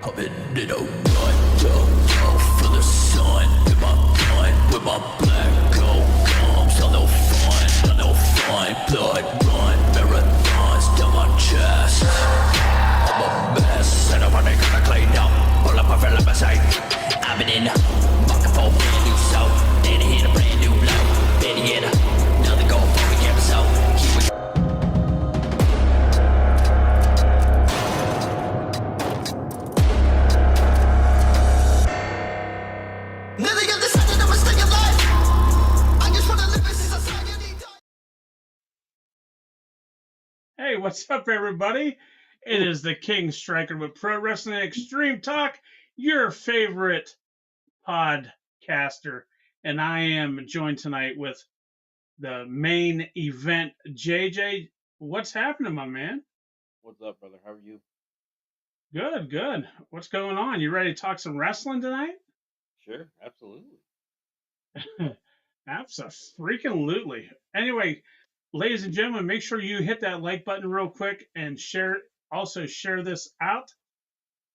I've been in a run, for the sun. In my blood, with my black gold gums. I'm no fun, I'm no fun. Blood run, marathons down my chest. I'm a mess, and I'm running, gonna clean up. Pull up my fella, I say, I've been in microphone, brand new soul. Then hit a brand new low. Then hit another goal for the episode. Here we Hey, what's up, everybody? It is the King Striker with Pro Wrestling Extreme Talk, your favorite podcaster. And I am joined tonight with the main event, JJ. What's happening, my man? What's up, brother? How are you? Good, good. What's going on? You ready to talk some wrestling tonight? Sure, absolutely. Absolutely. Anyway, ladies and gentlemen, make sure you hit that like button real quick and share. Also, share this out.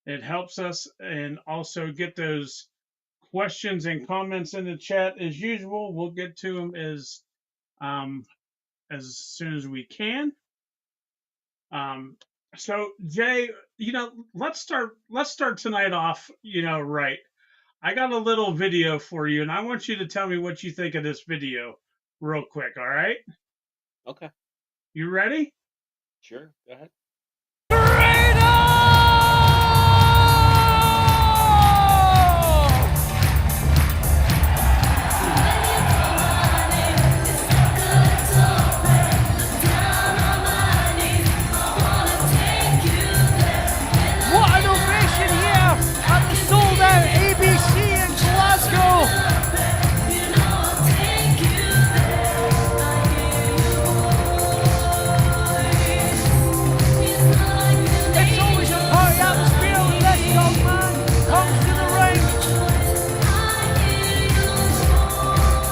It helps us, and also get those questions and comments in the chat as usual. We'll get to them as soon as we can. So Jay, let's start tonight off, right. I got a little video for you, and I want you to tell me what you think of this video real quick, all right? Okay, You ready? sure. Go ahead. What an ovation here at the sold-out ABC in Glasgow. It's always a party atmosphere when this young man comes to the ring.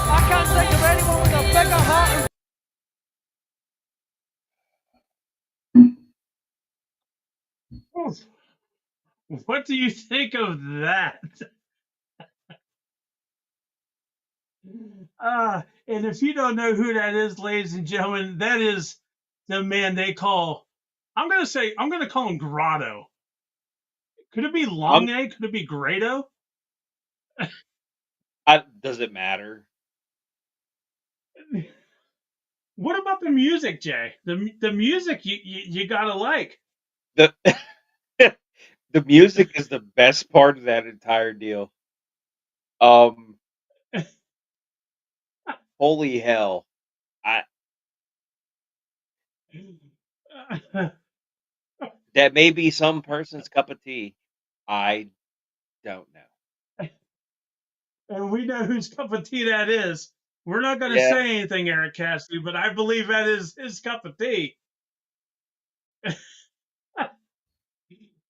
I can't think of anyone with a bigger heart. What do you think of that? And if you don't know who that is, ladies and gentlemen, that is the man they call, I'm going to call him Grotto. Could it be Long A? Could it be Grado? Does it matter? What about the music, Jay? The music you gotta like. The the music is the best part of that entire deal. Holy hell! That may be some person's cup of tea. I don't know. And we know whose cup of tea that is. We're not going to Yeah. say anything, Eric Cassidy, but I believe that is his cup of tea.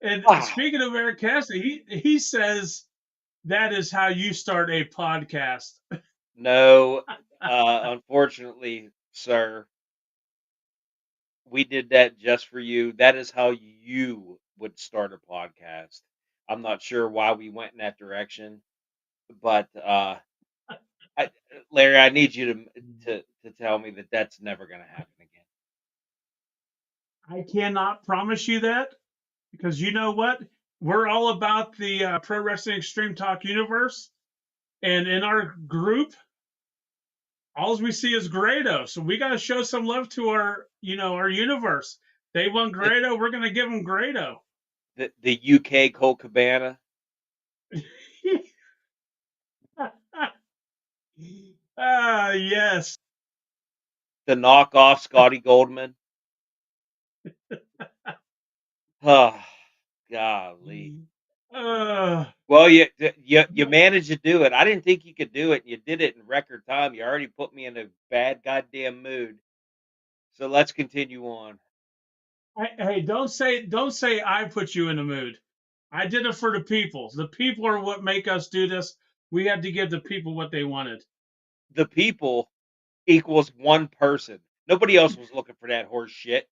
And Wow. speaking of Eric Cassidy, he says that is how you start a podcast. No, unfortunately, sir, we did that just for you. That is how you would start a podcast. I'm not sure why we went in that direction, but Larry, I need you to tell me that that's never going to happen again. I cannot promise you that, because you know what? We're all about the Pro Wrestling Extreme Talk universe. And in our group, all we see is Grado. So we got to show some love to our universe. They want Grado, we're going to give them Grado. The UK Colt Cabana. Yes. The knockoff Scotty Goldman. Oh, golly. Well, you managed to do it. I didn't think you could do it. You did it in record time. You already put me in a bad goddamn mood. So let's continue on. Hey, don't say I put you in a mood. I did it for the people. The people are what make us do this. We had to give the people what they wanted. The people equals one person. Nobody else was looking for that horse shit.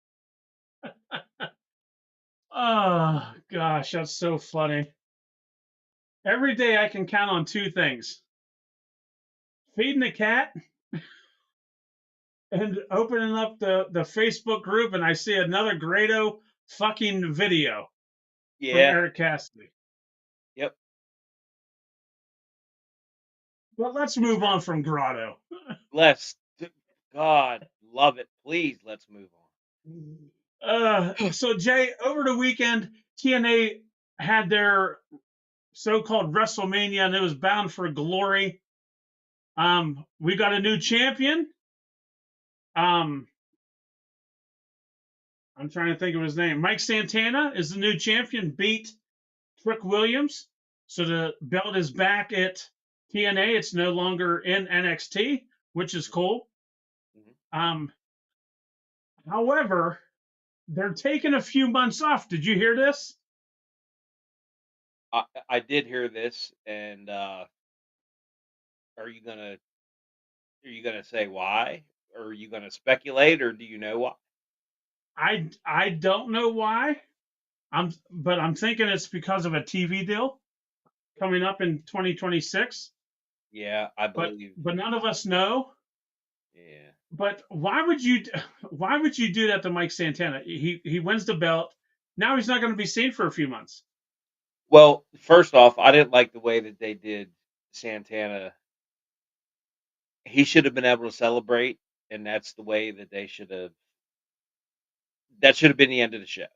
Oh gosh, that's so funny. Every day I can count on two things: feeding the cat and opening up the Facebook group, and I see another Grado fucking video from Yeah. Eric Cassidy. Yep. But let's It's move on from Grotto. let's God love it. Please let's move on. So Jay, over the weekend, TNA had their so-called WrestleMania, and it was bound for glory. We got a new champion. Um, I'm trying to think of his name. Mike Santana is the new champion. Beat Trick Williams, so the belt is back at TNA. It's no longer in NXT, which is cool. Mhm. Um, however, they're taking a few months off. Did you hear this? I did hear this, and are you gonna say why? Or are you gonna speculate, or do you know why? I don't know why. But I'm thinking it's because of a TV deal coming up in 2026. Yeah, I But believe. none of us know. Yeah. But why would you do that to Mike Santana? He wins the belt. Now he's not going to be seen for a few months. Well, first off, I didn't like the way that they did Santana. He should have been able to celebrate, and that's the way that they should have. That should have been the end of the show.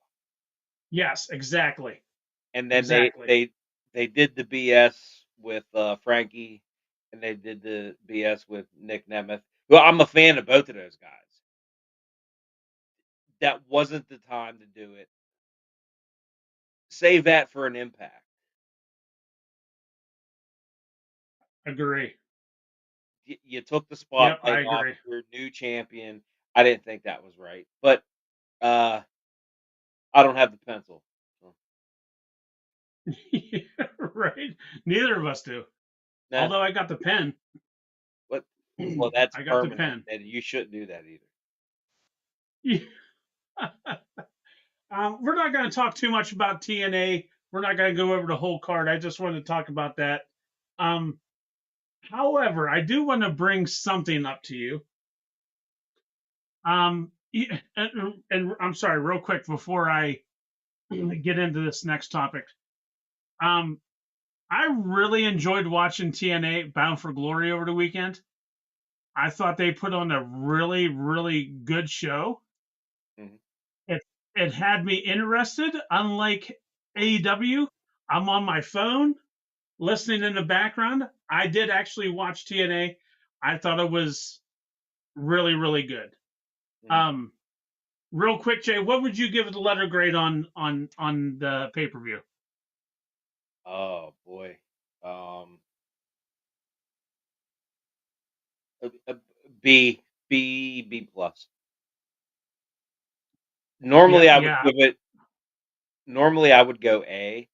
Yes, exactly. And then Exactly. they did the BS with Frankie, and they did the BS with Nick Nemeth. Well, I'm a fan of both of those guys. That wasn't the time to do it. Save that for an Impact. Agree. You took the Yep, I spotlight off agree. your new champion. I didn't think that was right, but uh, I don't have the pencil. So, Right. Neither of us do. nah, Although I got the pen. but well, that's I got the permanent, pen. and you shouldn't do that either. We're not going to talk too much about TNA. We're not going to go over the whole card. I just wanted to talk about that. Um, however, I do want to bring something up to you. And I'm sorry, real quick before I get into this next topic. Um, I really enjoyed watching TNA Bound for Glory over the weekend. I thought they put on a really, really good show. Mhm. It it had me interested. Unlike AEW, I'm on my phone listening in the background. I did actually watch TNA. I thought it was really, really good. Mhm. Um, real quick, Jay, what would you give the letter grade on the pay per view? Oh boy, um, a B plus. Yeah, Normally, I would yeah. give it. Normally, I would go A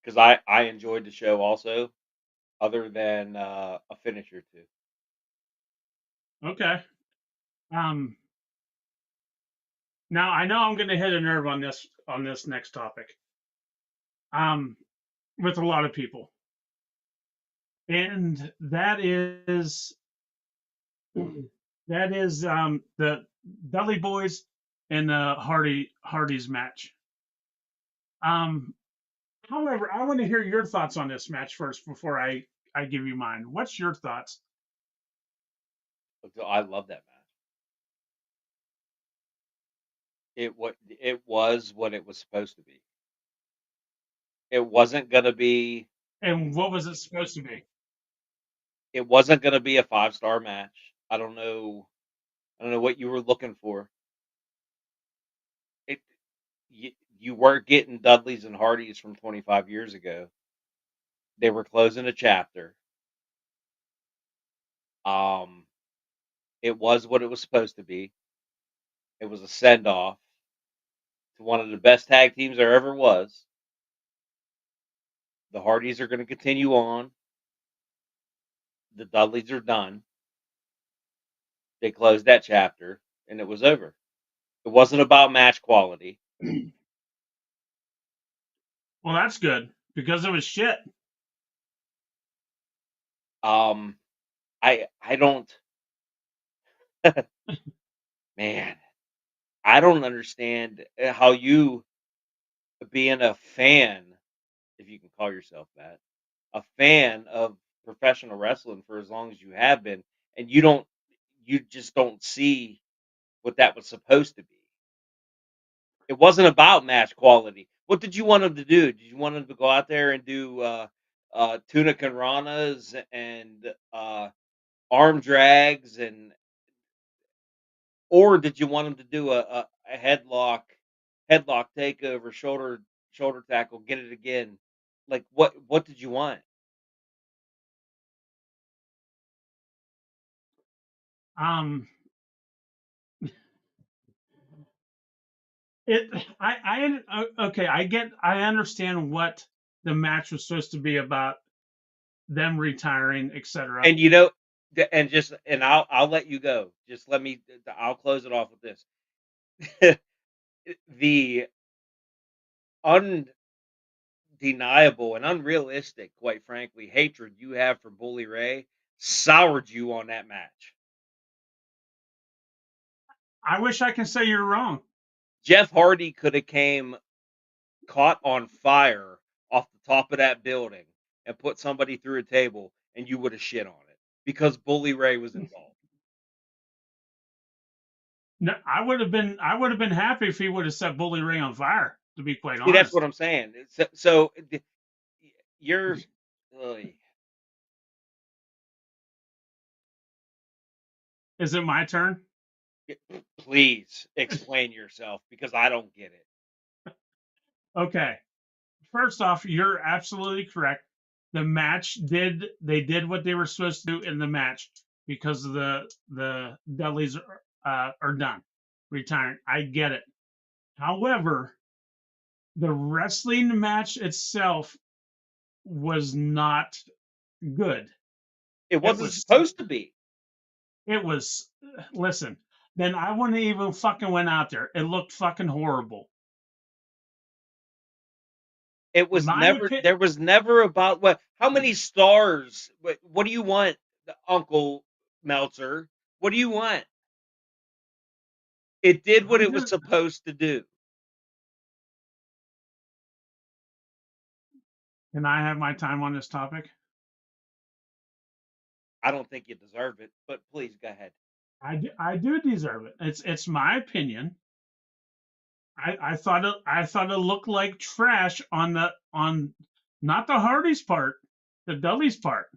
because I enjoyed the show also, other than a finish or two. Okay. Um, now I know I'm going to hit a nerve on this next topic. Um, with a lot of people, and that is the Dudley Boys and the Hardys match. Um, however, I want to hear your thoughts on this match first before I give you mine. What's your thoughts? So I love that match. It was what it was supposed to be. It wasn't gonna be. And what was it supposed to be? It wasn't gonna be a 5-star match. I don't know. I don't know what you were looking for. It you weren't getting Dudleys and Hardys from 25 years ago. They were closing a chapter. Um, it was what it was supposed to be. It was a send off to one of the best tag teams there ever was. The Hardys are going to continue on. The Dudleys are done. They closed that chapter, and it was over. It wasn't about match quality. Well, that's good because it was shit. I don't man, I don't understand how you being a fan, if you can call yourself that, a fan of professional wrestling for as long as you have been, and you just don't see what that was supposed to be. It wasn't about match quality. What did you want him to do? Did you want him to go out there and do tuna ranas and arm drags, and or did you want him to do a headlock takeover, shoulder tackle, get it again? Like what did you want? Um, it. Okay. I understand what the match was supposed to be about, them retiring, etc. And you know, and just and I'll let you go. Just let me. I'll close it off with this. The undeniable and unrealistic, quite frankly, hatred you have for Bully Ray soured you on that match. I wish I can say you're wrong. Jeff Hardy could have came caught on fire off the top of that building and put somebody through a table, and you would have shit on it because Bully Ray was involved. No, I would have been happy if he would have set Bully Ray on fire. To be quite See, that's honest, what I'm saying. So you're. Ugh. is it my turn? Please explain yourself because I don't get it. Okay. First off, you're absolutely correct. The match they did what they were supposed to do in the match because the Dudleys are done, retiring. I get it. However, the wrestling match itself was not good. It It wasn't was supposed to be. it was listen. Then I wouldn't even fucking went out there. It looked fucking horrible. It was My never. opinion. There was never about what. How many stars? What do you want, Uncle Meltzer? What do you want? It did what I'm it was just supposed to do. Can I have my time on this topic? I don't think you deserve it, but please go ahead. I do deserve it. It's my opinion. I thought it looked like trash on not the Hardys part, the Dudley's part.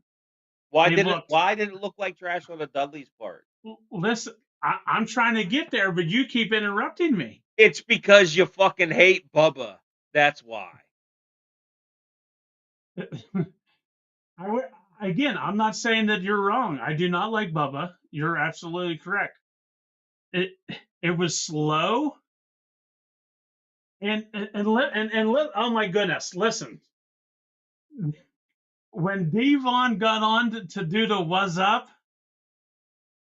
They looked. Why did it look like trash on the Dudley's part? Listen, I'm trying to get there, but you keep interrupting me. It's because you fucking hate Bubba. That's why. Again, I'm not saying that you're wrong. I do not like Bubba. You're absolutely correct. It it was slow oh my goodness, listen. When Devon got on to do the was up,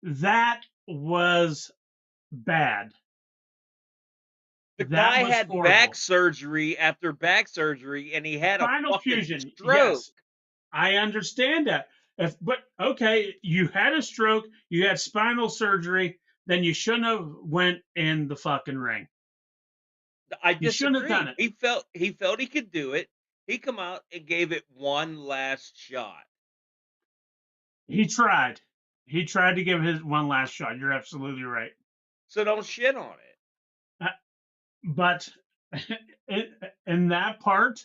that was bad. The That guy was had back horrible. surgery after back surgery, and he had a Spinal fucking fusion, stroke. yes, I understand that. But okay, you had a stroke, you had spinal surgery, then you shouldn't have went in the fucking ring. I You shouldn't have done disagree. it. He felt he could do it. He come out and gave it one last shot. He tried. He tried to give his one last shot. You're absolutely right. So don't shit on it. But in that part,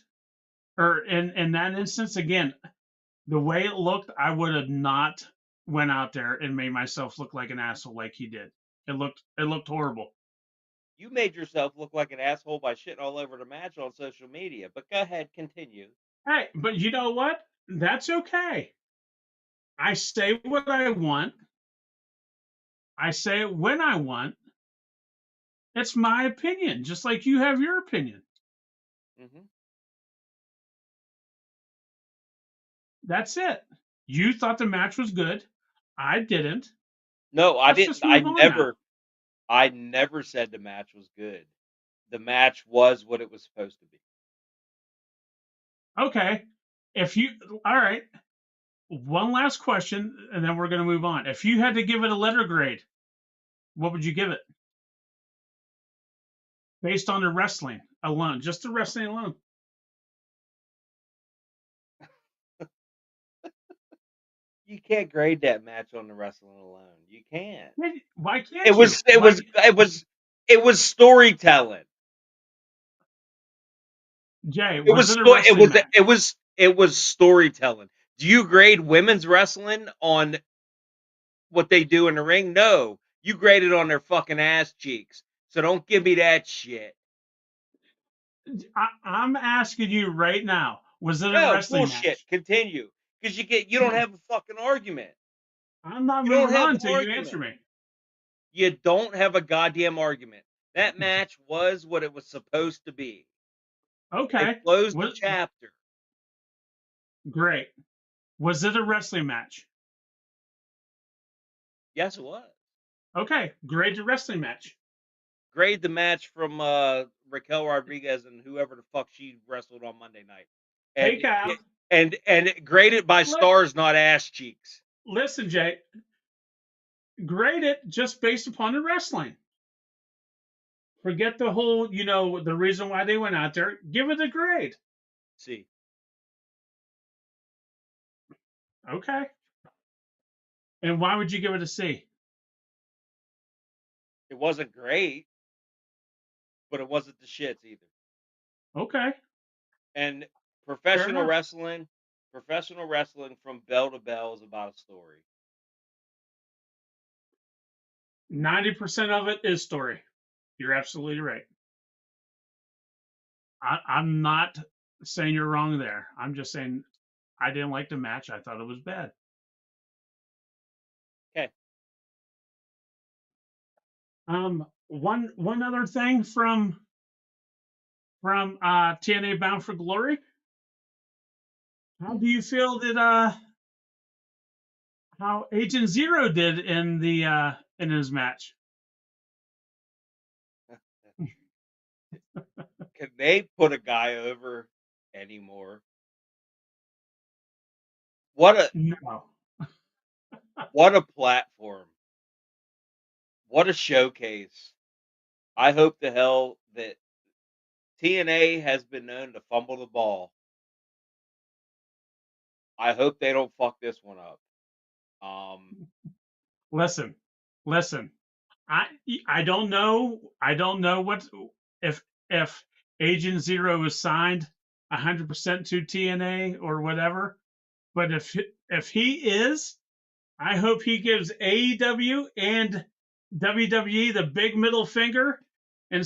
or in that instance, again, the way it looked, I would have not went out there and made myself look like an asshole like he did. It looked horrible. You made yourself look like an asshole by shitting all over the match on social media. But go ahead, continue. Hey, but you know what? That's okay. I say what I want. I say it when I want. It's my opinion, just like you have your opinion. Mm-hmm. That's it. You thought the match was good. I didn't. No, I Let's didn't. just move on now. I never said the match was good. The match was what it was supposed to be. Okay. All right. One last question, and then we're going to move on. If you had to give it a letter grade, what would you give it based on the wrestling alone? Just the wrestling alone. You can't grade that match on the wrestling alone. You can't. Why can't It you? was it was it was it was storytelling. Jay, It was was it a sto- it wrestling was match? it was storytelling. Do you grade women's wrestling on what they do in the ring? No. You grade it on their fucking ass cheeks. So don't give me that shit. I'm asking you right now, was it a No, wrestling bullshit. match? Continue. Because you don't have a fucking argument. I'm not You don't moving have on an until you answer argument. me. You don't have a goddamn argument. That match was what it was supposed to be. They Okay. closed the chapter. Great. Was it a wrestling match? Yes, it was. Okay. Grade the wrestling match. Grade the match from Raquel Rodriguez and whoever the fuck she wrestled on Monday night. Hey, And Cal. and grade it by stars, not ass cheeks. Listen, Jay. Grade it just based upon the wrestling. Forget the whole, the reason why they went out there. Give it a grade. See. Okay. And why would you give it a C? It wasn't great, but it wasn't the shits either. Okay. And Fair professional enough. wrestling from bell to bell is about a story. 90% of it is story. You're absolutely right. I'm not saying you're wrong there. I'm just saying I didn't like the match. I thought it was bad. Okay. One other thing from TNA Bound for Glory. How do you feel that how Agent Zero did in his match? Can they put a guy over anymore? What No. a platform. What a showcase. I hope to hell that TNA has been known to fumble the ball. I hope they don't fuck this one up. Listen. I don't know. I don't know what if Agent Zero is signed 100% to TNA or whatever. But if he is, I hope he gives AEW and WWE the big middle finger and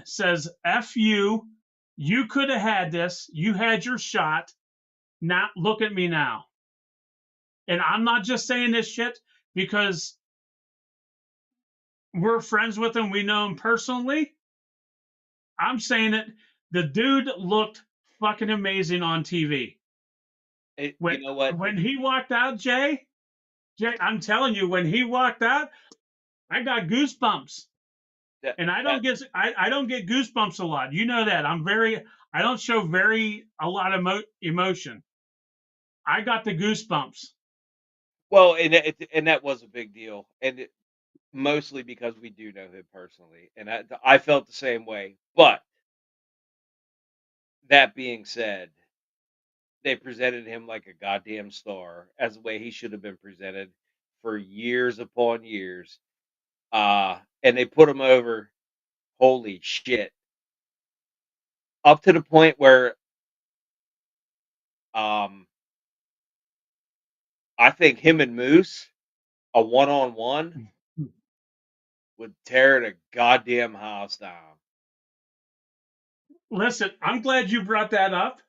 says, "F you. You could have had this. You had your shot. Now look at me now." And I'm not just saying this shit because we're friends with him. We know him personally. I'm saying it. The dude looked fucking amazing on TV. You know what? When he walked out, Jay, I'm telling you, when he walked out, I got goosebumps. And I don't get goosebumps a lot. You know that. I don't show a lot of emotion. I got the goosebumps. Well, and that was a big deal, and mostly because we do know him personally, and I felt the same way. But that being said, they presented him like a goddamn star, as the way he should have been presented for years upon years. And they put him over. Holy shit! Up to the point where, I think him and Moose, a one-on-one, would tear the goddamn house down. Listen, I'm glad you brought that up.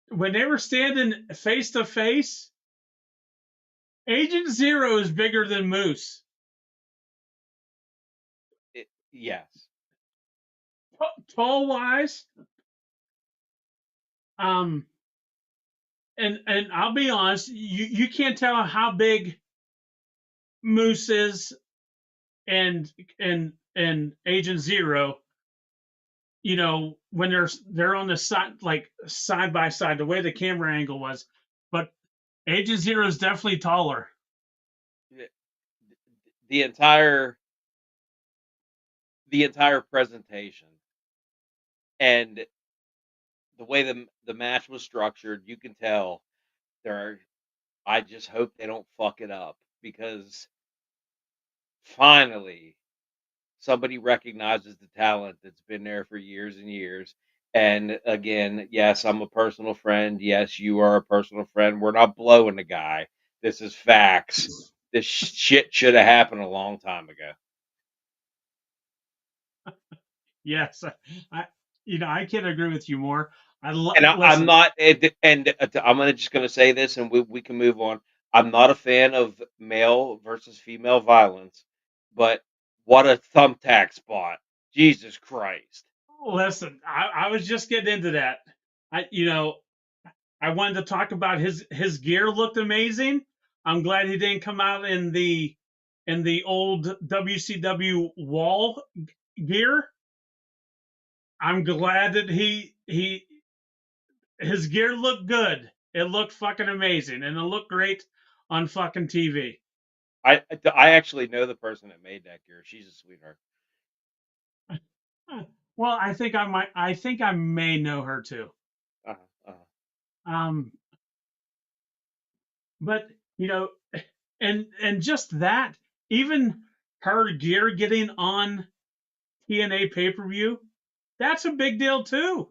When they were standing face to face, Agent Zero is bigger than Moose. Yes. Tall wise. And I'll be honest, you can't tell how big Moose is and Agent Zero you know, when they're on the side, like side by side, the way the camera angle was. But Agent Zero is definitely taller. The entire presentation and the way the match was structured, you can tell I just hope they don't fuck it up, because finally somebody recognizes the talent that's been there for years and years. And again, yes, I'm a personal friend. Yes, you are a personal friend. We're not blowing the guy. This is facts. This shit should have happened a long time ago. Yes, I can't agree with you more. And I'm listen. not, and I'm just going to say this, and we can move on. I'm not a fan of male versus female violence, but what a thumbtack spot! Jesus Christ! Listen, I was just getting into that. I wanted to talk about his gear looked amazing. I'm glad he didn't come out in the old WCW wall gear. I'm glad that his gear looked good. It looked fucking amazing, and it looked great on fucking TV. I actually know the person that made that gear. She's a sweetheart. Well, I think I may know her too. Uh-huh, uh-huh. But you know, and just that, even her gear getting on TNA pay-per-view, that's a big deal too.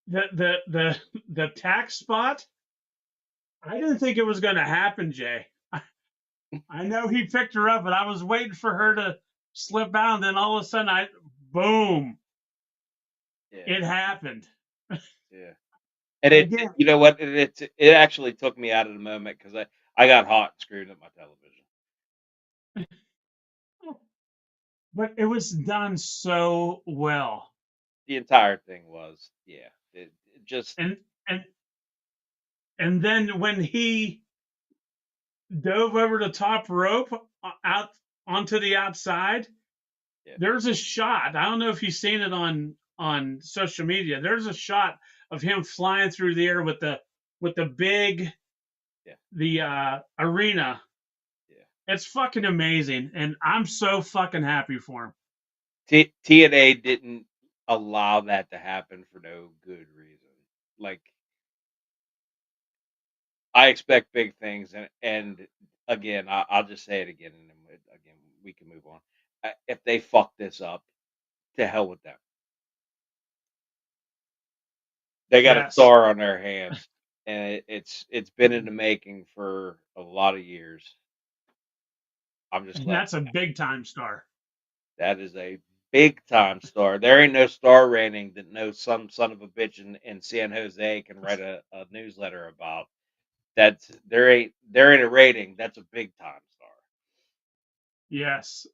The tax spot, I didn't think it was going to happen, Jay. I know he picked her up, but I was waiting for her to slip out, and then all of a sudden, boom, it happened. Yeah. And Again. you know what? It actually took me out of the moment, because I got hot and screwed at my television. But it was done so well. The entire thing was, yeah. It just and then when he dove over the top rope out onto the outside, there's a shot. I don't know if you've seen it on social media. There's a shot of him flying through the air with the big the arena. Yeah. It's fucking amazing, and I'm so fucking happy for him. TNA didn't allow that to happen for no good reason. Like, I expect big things, and again, I'll just say it again, and then again we can move on. If they fuck this up, to hell with them. They got a star on their hands, and it's been in the making for a lot of years. I'm just glad. That's a big time star. That is a big time star. There ain't no star rating that some son of a bitch in San Jose can write a newsletter about. There ain't a rating. That's a big time star. Yes,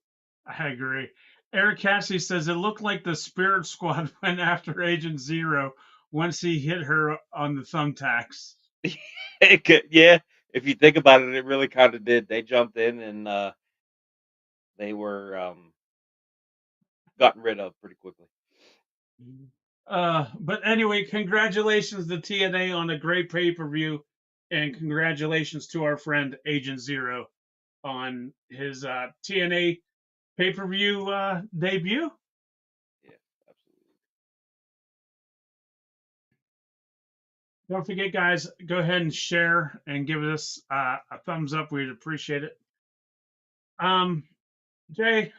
I agree. Eric Cassidy says it looked like the Spirit Squad went after Agent Zero once he hit her on the thumbtacks. It could, yeah. If you think about it, it really kind of did. They jumped in, and they were gotten rid of pretty quickly. But anyway, congratulations to TNA on a great pay-per-view, and congratulations to our friend Agent Zero on his TNA pay-per-view debut. Yeah, absolutely. Don't forget, guys, go ahead and share and give us a thumbs up. We'd appreciate it. Jay,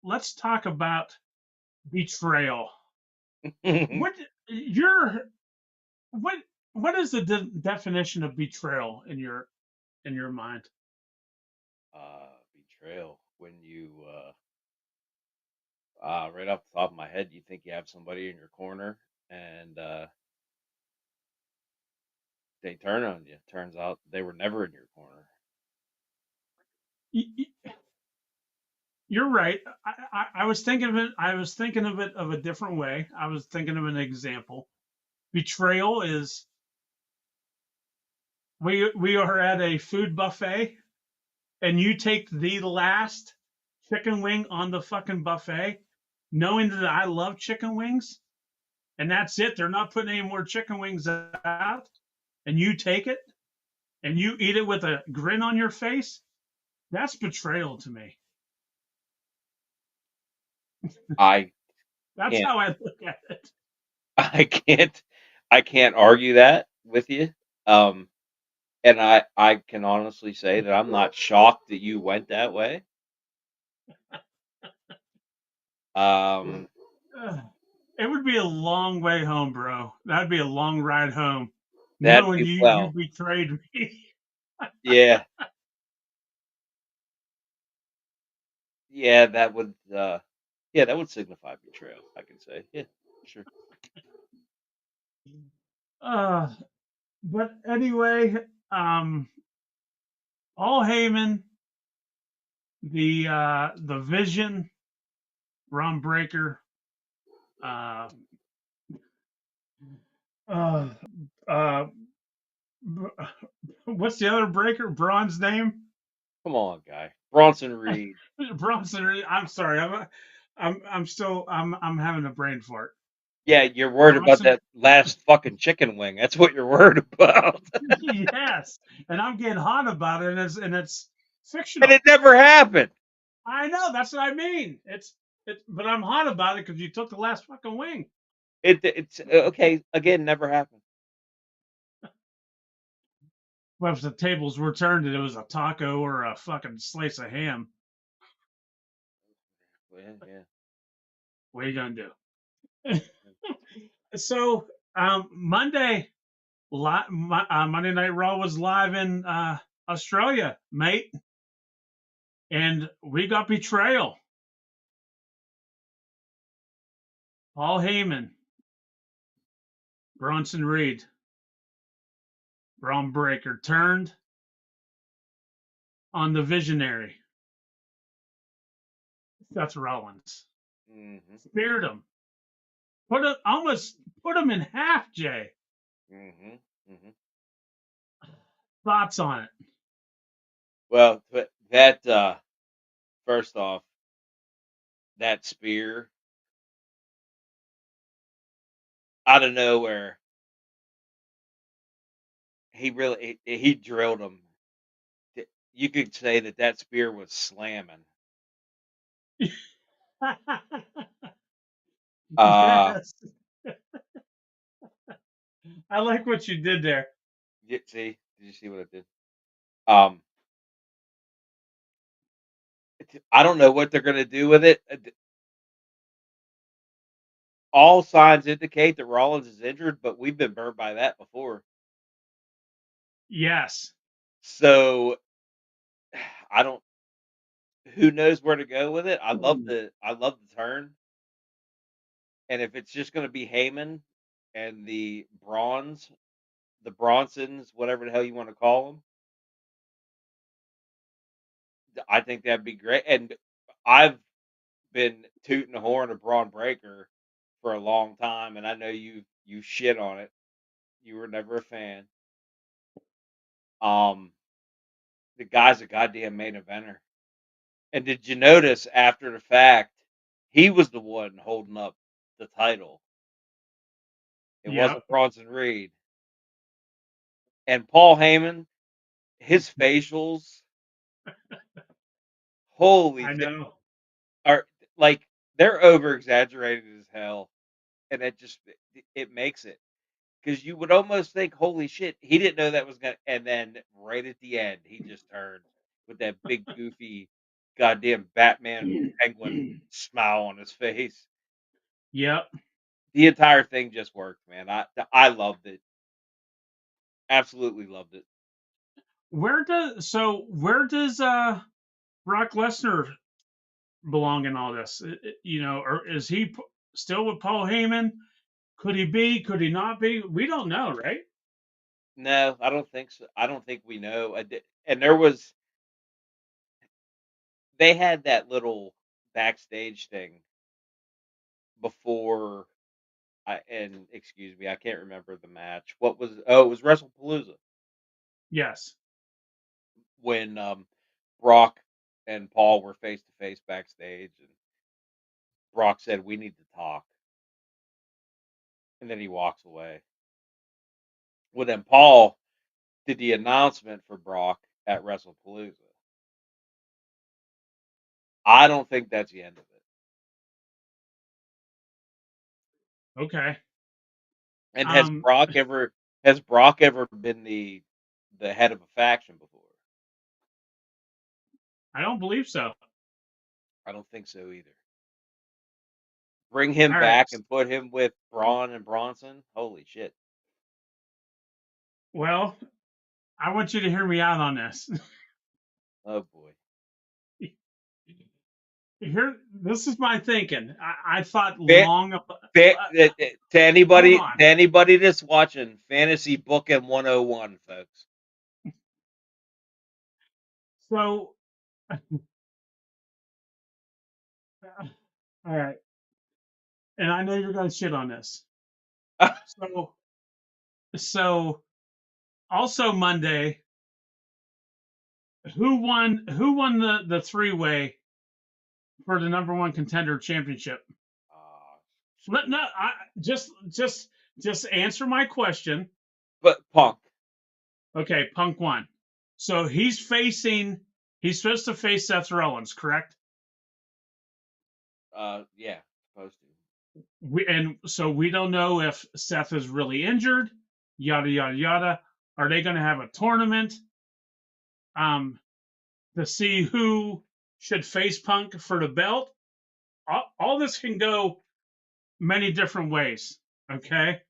let's talk about betrayal. What is the definition of betrayal in your mind? Betrayal, when you right off the top of my head, you think you have somebody in your corner, and they turn on you. Turns out they were never in your corner. You're right. I was thinking of it. I was thinking of it of a different way. I was thinking of an example. Betrayal is we are at a food buffet, and you take the last chicken wing on the fucking buffet, knowing that I love chicken wings, and that's it. They're not putting any more chicken wings out, and you take it and you eat it with a grin on your face. That's betrayal to me. I That's can't how I look at it. I can't argue that with you. Um, and I can honestly say that I'm not shocked that you went that way. Um, It would be a long way home, bro. That'd be a long ride home, that knowing you well, betrayed me. yeah, yeah, that would signify betrayal. I can say, yeah, sure. uh, but anyway, Paul Heyman, the Vision, Ron Breaker, uh, uh, uh, what's the other Breaker? Braun's name? Come on, guy, Bronson Reed. Bronson. I'm sorry. I'm having a brain fart. Yeah, you're worried about Bronson. that last fucking chicken wing. That's what you're worried about. Yes, and I'm getting hot about it, and it's And fictional. it never happened. I know. That's what I mean. But I'm hot about it because you took the last fucking wing. It's okay. Again, never happened. Well, if the tables were turned and it was a taco or a fucking slice of ham, Yeah, yeah. what are you gonna do? So Monday, Monday Night Raw was live in Australia, mate, and we got betrayal. Paul Heyman, Bronson Reed, Braun Breaker turned on the visionary, Seth Rollins. Mm-hmm. Speared him. Almost put him in half, Jay. Mm-hmm. Mm-hmm. Thoughts on it? Well, that first off, that spear out of nowhere, he drilled him. You could say that spear was slamming. Uh, Yes. I like what you did there. did you see what it did? Um, I don't know what they're gonna do with it. All signs indicate that Rollins is injured, but we've been burned by that before. Yes. So I don't. Who knows where to go with it? I love the turn, and if it's just going to be Heyman and the Bronsons, whatever the hell you want to call them, I think that'd be great. And I've been tooting the horn of Braun Breaker for a long time, and I know you shit on it. You were never a fan. Um, the guy's a goddamn main eventer. And did you notice after the fact, he was the one holding up the title. It Yep. wasn't Bronson Reed. And Paul Heyman, his facials, holy I shit, know. are like they're over exaggerated as hell, and it makes it because you would almost think, holy shit, he didn't know that was gonna. And then right at the end, he just turned with that big goofy, goddamn Batman penguin smile on his face. Yep. The entire thing just worked, man. I loved it. Absolutely loved it. Where does Brock Lesnar belong in all this? Or is he still with Paul Heyman? Could he be? Could he not be? We don't know, right? No, I don't think so. I don't think we know. And they had that little backstage thing before and excuse me, I can't remember the match. It was WrestlePalooza Yes. when Brock and Paul were face to face backstage, and Brock said, "We need to talk," and then he walks away. Well, then Paul did the announcement for Brock at WrestlePalooza. I don't think that's the end of it. Okay. And has Brock ever been the head of a faction before? I don't believe so. I don't think so either. Bring him All right. back and put him with Braun and Bronson. Holy shit! Well, I want you to hear me out on this. Oh boy. This is my thinking. I thought Fa- long. to anybody that's watching, fantasy booking 101, folks. So, all right. And I know you're going to shit on this. So also Monday, who won the three-way for the number one contender championship? Just answer my question. But Punk. Okay, Punk won. So he's supposed to face Seth Rollins, correct? Yeah, supposed And so we don't know if Seth is really injured, yada yada yada. Are they going to have a tournament to see who should face Punk for the belt? All this can go many different ways. Okay.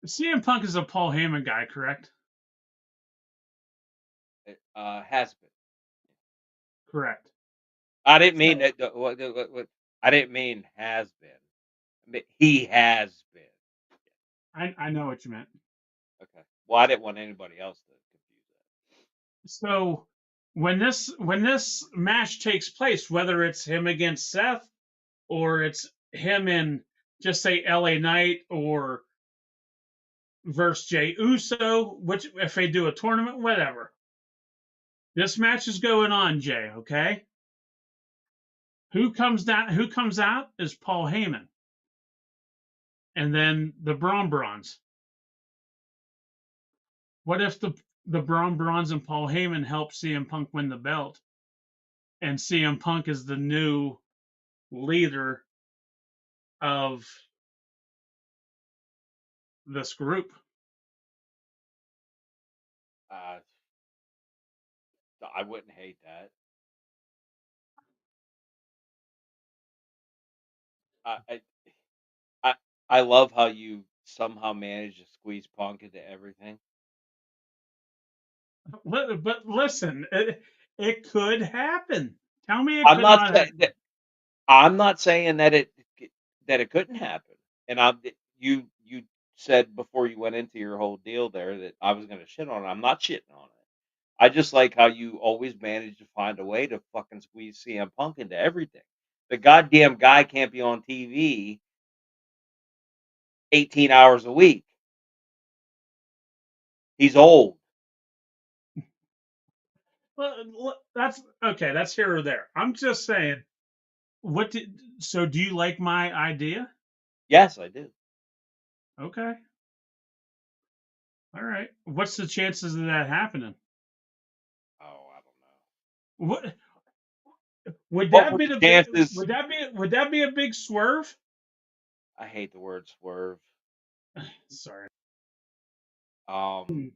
CM Punk is a Paul Heyman guy, correct? to. It has been. Correct. I didn't mean that. What, I didn't mean has been. I mean, he has been. I know what you meant. Okay. Well, I didn't want anybody else to confuse that. So when this match takes place, whether it's him against Seth or it's him in just say LA Knight or versus Jey Uso, which if they do a tournament, whatever. This match is going on, Jay, okay? Who comes out is Paul Heyman. And then the Brawns. What if the Brawns and Paul Heyman help CM Punk win the belt? And CM Punk is the new leader of this group. I wouldn't hate that. I love how you somehow managed to squeeze Punk into everything. But listen, it could happen. Tell me it I'm could not not saying happen. I'm not saying that it couldn't happen. And you said before you went into your whole deal there that I was going to shit on it. I'm not shitting on it. I just like how you always manage to find a way to fucking squeeze CM Punk into everything. The goddamn guy can't be on TV 18 hours a week. He's old. Well, that's okay. That's here or there. I'm just saying. So do you like my idea? Yes, I do. Okay. All right. What's the chances of that happening? Oh, I don't know. What would What that were be the the chances? would that be a big swerve? I hate the word swerve. Sorry. Um,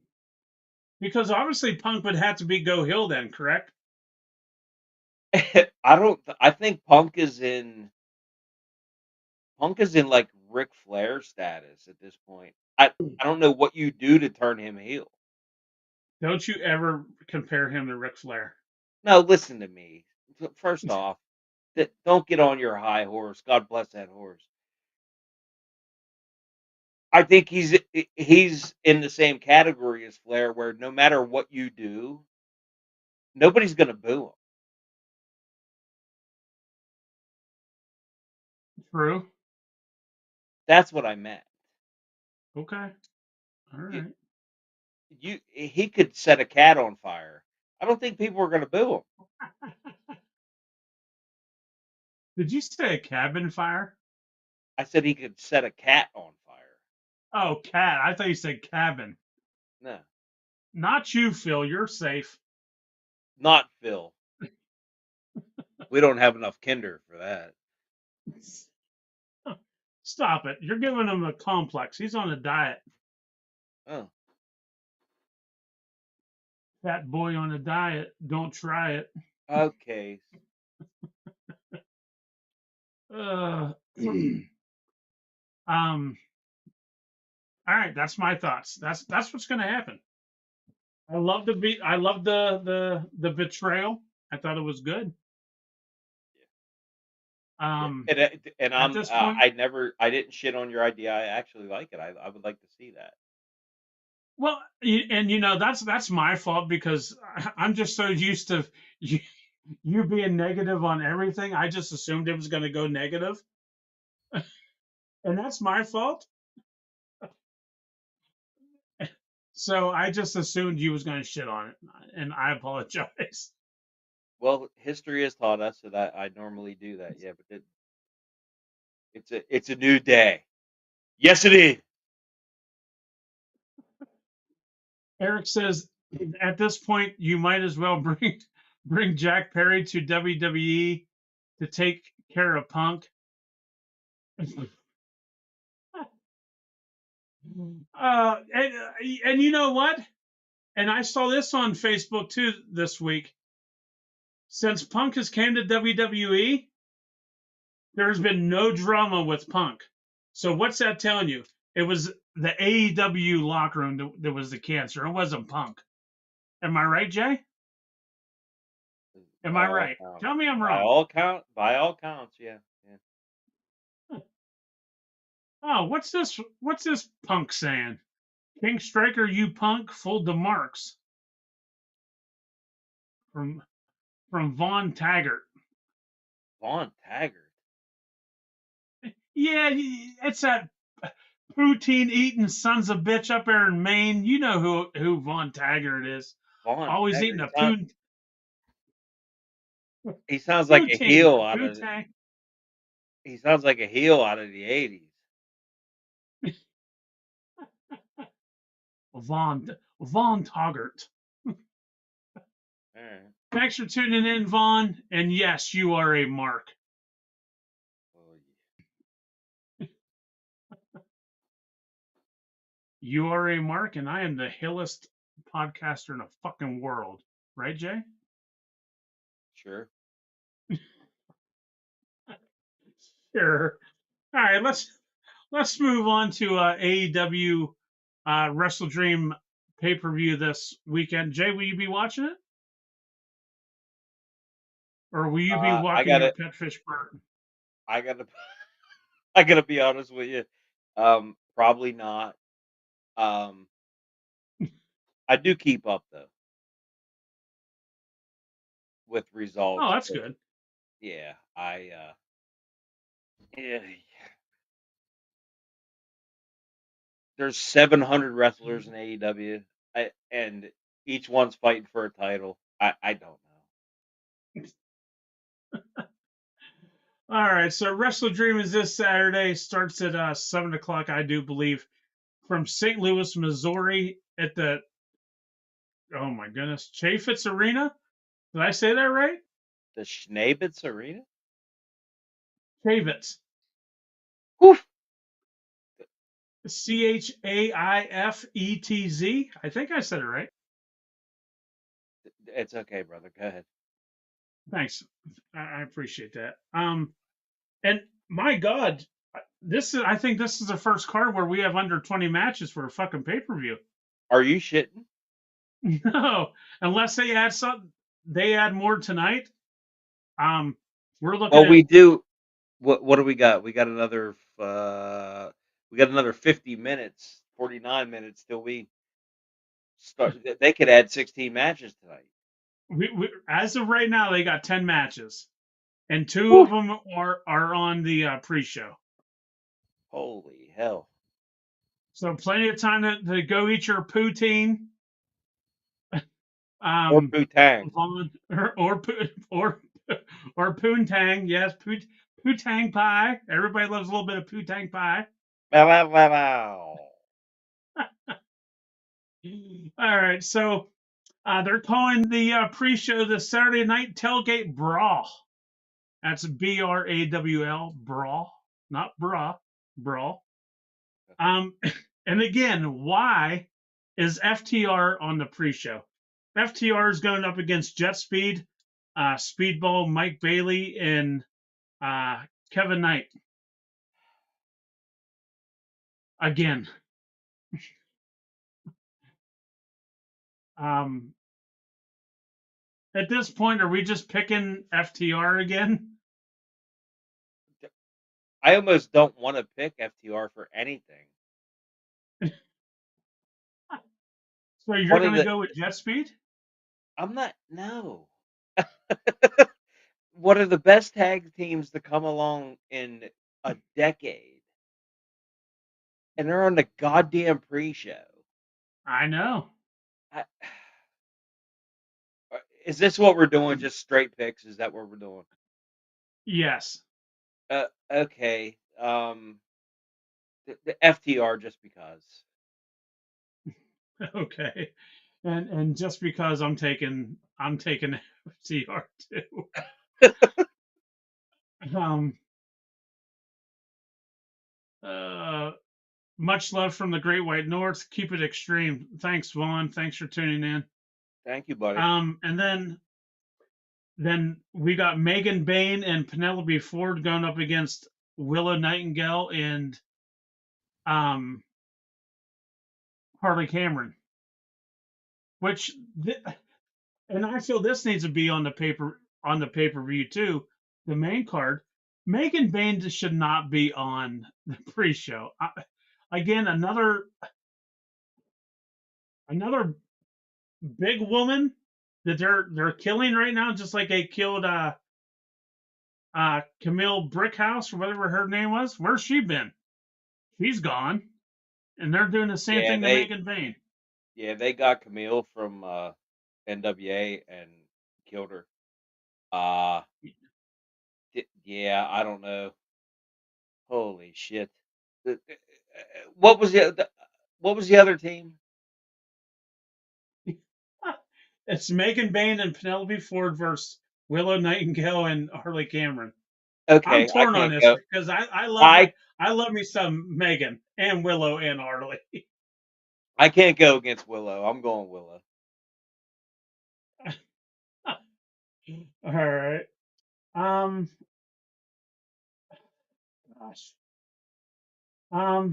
Because obviously Punk would have to be go heel then, correct? I think Punk is in like Ric Flair status at this point. I don't know what you do to turn him heel. Don't you ever compare him to Ric Flair? No, listen to me. First off, don't get on your high horse. God bless that horse. I think he's in the same category as Flair, where no matter what you do, nobody's going to boo him. True. That's what I meant. Okay. All right. He could set a cat on fire. I don't think people were going to boo him. Did you say a cabin fire? I said he could set a cat on fire. Oh, cat. I thought you said cabin. No, Not you, Phil. You're safe. not Phil. We don't have enough Kinder for that. Stop it. You're giving him a complex. He's on a diet. Oh, Fat boy on a diet. Don't try it. okay. All right, that's my thoughts. That's what's going to happen. I love the betrayal. I thought it was good. And At I'm this point, I didn't shit on your idea. I actually like it. I would like to see that. well, and that's my fault because I'm just so used to you being negative on everything. I just assumed it was going to go negative, and that's my fault. So I just assumed you was going to shit on it, and I apologize. Well, history has taught us that I normally do that. Yeah, but it's a new day. Yes, it is. Eric says, at this point, you might as well bring Jack Perry to WWE to take care of Punk. And you know what? And I saw this on Facebook too this week. Since Punk has came to WWE, there's been no drama with Punk. So what's that telling you? It was the AEW locker room that was the cancer. It wasn't Punk. Am I right, Jay? Am I right? Tell me I'm wrong. By all counts, yeah. Oh, what's this? What's this Punk saying? King Striker, you punk, full to marks. From Vaughn Taggart. Vaughn Taggart. Yeah, it's that poutine eating sons of bitch up there in Maine. You know who Vaughn Taggart is. Vaughn Always Taggart. eating a poutine. He sounds like a heel out of. Poutine. He sounds like a heel out of the 80s. Vaughn Taggart. All right. Thanks for tuning in, Vaughn. And yes, you are a mark. Oh, yeah. You are a mark, and I am the hillest podcaster in the fucking world. Right, Jay? Sure. Sure. All right, let's move on to AEW WrestleDream pay-per-view this weekend. Jay, will you be watching it? Or will you be walking your pet fish bird? I gotta I gotta be honest with you. Probably not. I do keep up though with results. Oh, that's good. Yeah, yeah. There's 700 wrestlers in AEW, and each one's fighting for a title. I don't know. All right, so WrestleDream is this Saturday. Starts at 7 o'clock, I do believe, from St. Louis, Missouri, at the oh my goodness, Chaffetz Arena. Did I say that right? The Schnabitz Arena. Chaffetz. Woof. CHAIFETZ. I think I said it right. It's okay, brother. Go ahead. Thanks. I appreciate that. And my God, I think this is the first card where we have under 20 matches for a fucking pay-per-view. Are you shitting? No, unless they add more tonight. We're looking Well, at, we do. What do we got? We got another 50 minutes, 49 minutes till we start. They could add 16 matches tonight. as of right now, they got 10 matches, and 2 Woo. of them are on the pre-show. Holy hell! So plenty of time to go eat your poutine. Or Poontang. Vaughn or Poontang. Yes, Poontang pie. Everybody loves a little bit of Poontang pie. Wow, wow, wow, wow. All right, so they're calling the pre-show the Saturday Night Tailgate Brawl. That's BRAWL, brawl, not bra, brawl. And again, why is FTR on the pre-show? FTR is going up against Jet Speed, Speedball, Mike Bailey, and Kevin Knight. Again. At this point, are we just picking FTR again? I almost don't want to pick FTR for anything. So you're going to go with Jet Speed? I'm not. No. One of the best tag teams to come along in a decade, and they're on the goddamn pre-show. I know. Is this what we're doing? Just straight picks? Is that what we're doing? Yes. Okay. The FTR just because. Okay. And just because I'm taking FTR too. Much love from the Great White North. Keep it extreme. Thanks, Vaughn. Thanks for tuning in. Thank you, buddy. And then we got Megan Bain and Penelope Ford going up against Willow Nightingale and Harley Cameron. And I feel this needs to be on the pay-per-view too. The main card. Megan Bain should not be on the pre-show. Again, another big woman that they're killing right now, just like they killed Camille Brickhouse or whatever her name was. Where's she been? She's gone, and they're doing the same thing to Megan Bain. Yeah, they got Camille from NWA and killed her. Yeah, I don't know. Holy shit! What was the other team? It's Megan Bain and Penelope Ford versus Willow Nightingale and Harley Cameron. Okay, I'm torn on this because I love me some Megan and Willow and Harley. I can't go against Willow. I'm going Willow. All right. Gosh. I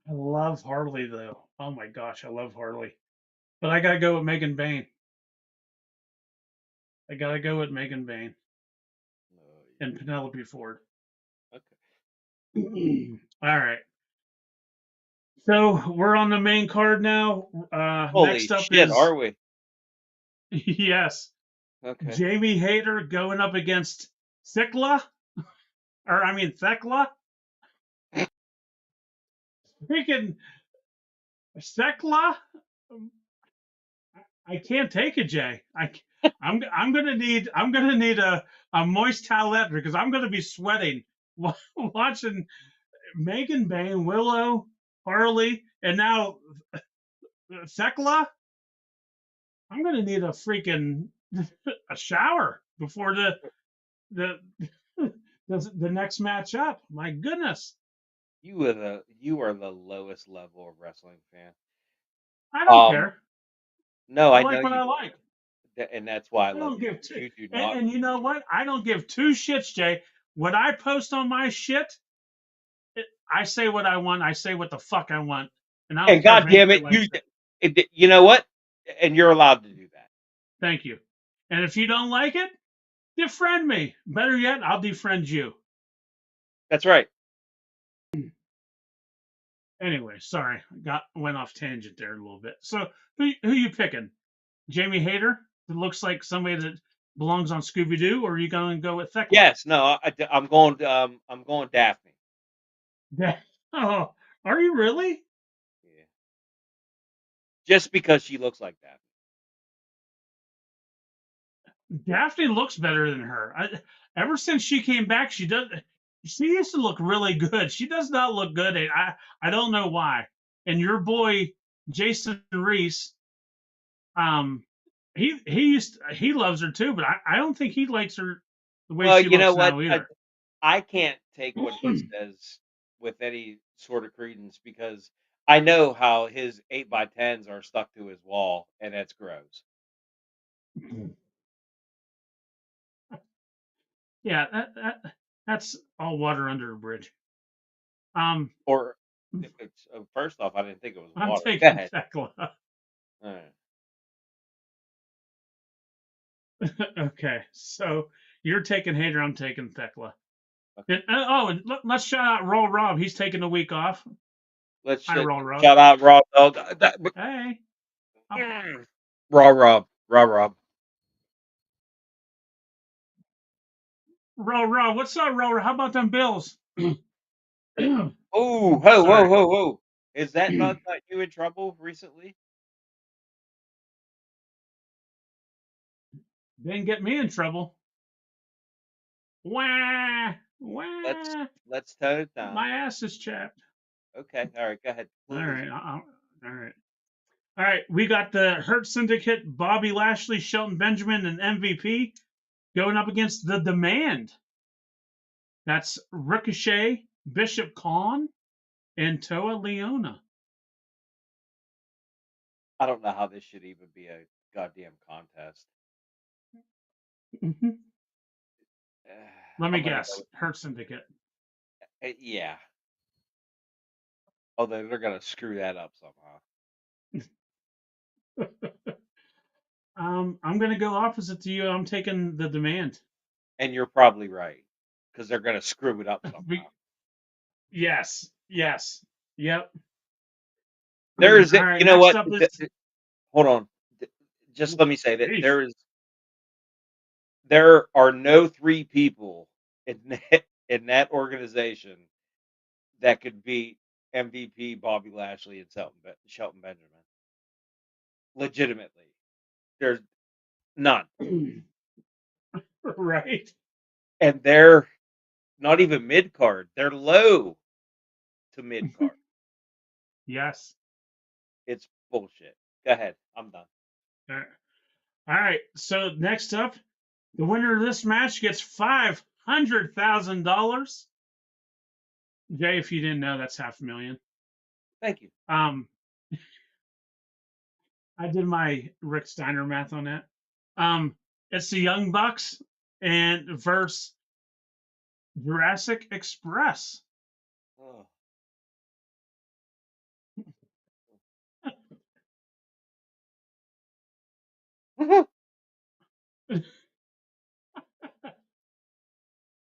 love Harley though. Oh my gosh, I love Harley. But I gotta go with Megan Bain. I gotta go with Megan Bain and Penelope Ford. Okay. All right. So we're on the main card now. Holy Next up shit, is are we? yes. Okay. Jamie Hayter going up against Thekla. Freaking Thekla. I can't take it, Jay. I'm gonna need a moist towelette because I'm gonna be sweating watching Megan Bain, Willow, Harley, and now Thekla. I'm gonna need a freaking a shower before the next match up. My goodness. You are the lowest level of wrestling fan. I don't care. No, I like know what you I do. like. And that's why I I love don't you. give two. You do not. And you know what? I don't give two shits, Jay. What I post on my shit, I say what I want. I say what the fuck I want. And I don't And care God if damn it, anybody likes it. you know what? And you're allowed to do that. Thank you. And if you don't like it, defriend me. Better yet, I'll defriend you. That's right. Anyway, sorry, went off tangent there a little bit. So who you picking? Jamie Hayter? It looks like somebody that belongs on Scooby Doo, or are you going to go with Thekla? Yes, no, I'm going Daphne. Oh, are you really? Yeah. just because she looks like that. Daphne looks better than her. Ever since she came back, she does. She used to look really good. She does not look good. I don't know why. And your boy Jason Reese, he loves her too, but I don't think he likes her the way Well, she you know looks what? now either. I can't take what he says with any sort of credence because I know how his 8x10s are stuck to his wall, and that's gross. Yeah, that's all water under a bridge. Um, Or if it's first off, I didn't think it was I'm water. Go taking ahead. Thecla. All right. Okay, so you're taking Hader, I'm taking Thecla. Okay. And let's shout out Roll Rob. He's taking a week off. Let's Hi, Roll Rob. shout out Raw Dog. Hey, Raw Rob. Raw Rob. Roll Rob. What's up, Roll Rob? How about them Bills? Oh, whoa, whoa, Sorry. whoa, whoa. Is that not got you in trouble recently? Didn't get me in trouble. Wah, Let's wah. let's tone it down. My ass is chapped. Okay, all right, go ahead. All Please. right. All right. All right. We got the Hurt Syndicate, Bobby Lashley, Shelton Benjamin, and MVP going up against the Demand. That's Ricochet, Bishop Khan, and Toa Leona. I don't know how this should even be a goddamn contest. Mhm. Let me I'm gonna guess. go Hurt Syndicate. yeah. Although they're gonna screw that up somehow. I'm going to go opposite to you. I'm taking the Demand. And you're probably right. Because they're gonna screw it up somehow. Yes. Yep. There is All right. you know Next what? up is. Hold on. Just let me say that Jeez. there are no three people in that organization that could beat MVP Bobby Lashley and Shelton Benjamin. Legitimately. There's none. Right. And they're not even mid card. They're low to mid card. Yes. It's bullshit. Go ahead. I'm done. All right. So next up, the winner of this match gets $500,000. Jay, if you didn't know, that's $500,000. Thank you. I did my Rick Steiner math on that. It's the Young Bucks and versus Jurassic Express. Oh.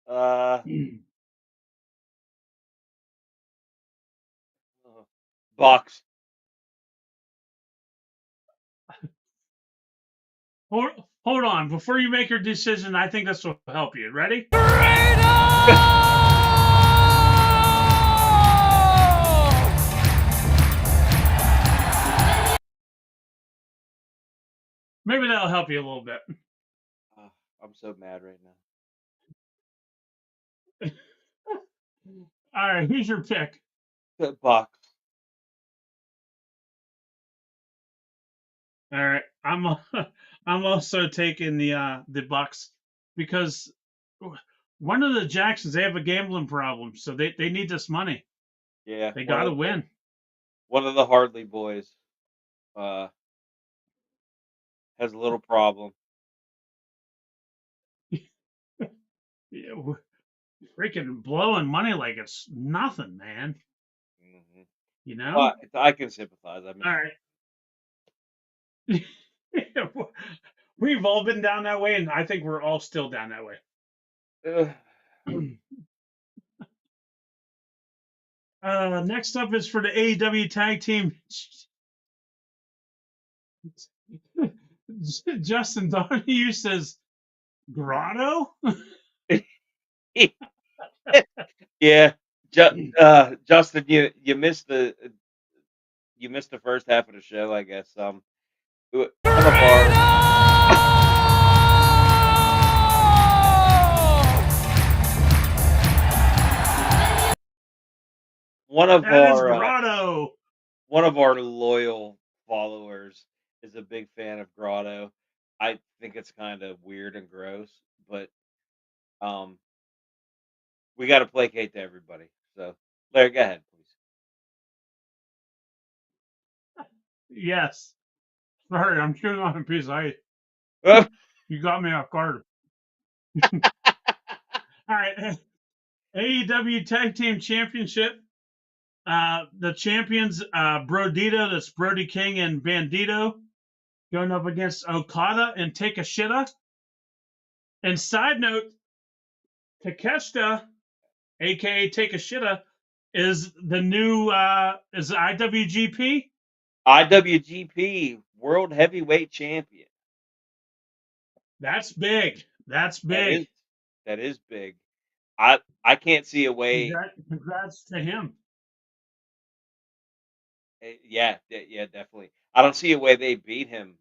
uh, Bucks. Hold on. Before you make your decision, I think this will help you. Ready? Maybe that'll help you a little bit. I'm so mad right now. All right, who's your pick? The Bucks. All right, I'm also taking the Bucks because one of the Jacksons, they have a gambling problem, so they need this money. Yeah. They got to win. One of the Hardley boys has a little problem. Yeah, freaking blowing money like it's nothing, man. Mm-hmm. You know? I can sympathize. I mean, All right. We've all been down that way, and I think we're all still down that way. Next up is for the AEW Tag Team. Justin Donahue says, Grotto? yeah, Justin, you missed you missed the first half of the show, I guess. One of our one of That is our Grotto. one of our loyal followers is a big fan of Grotto. I think it's kind of weird and gross, but um, we got to placate to everybody. So, Larry, go ahead, Yes. Sorry, I'm chewing on a piece of ice. please. You got me off guard. All right. AEW Tag Team Championship. The champions, Brodito, that's Brody King and Bandito, going up against Okada and Takeshita. And side note, Takeshita, aka Takeshita, is the new is IWGP. IWGP World Heavyweight Champion. That's big. That's big. That is big. I can't see a way. Congrats to him. Yeah, definitely. I don't see a way they beat him.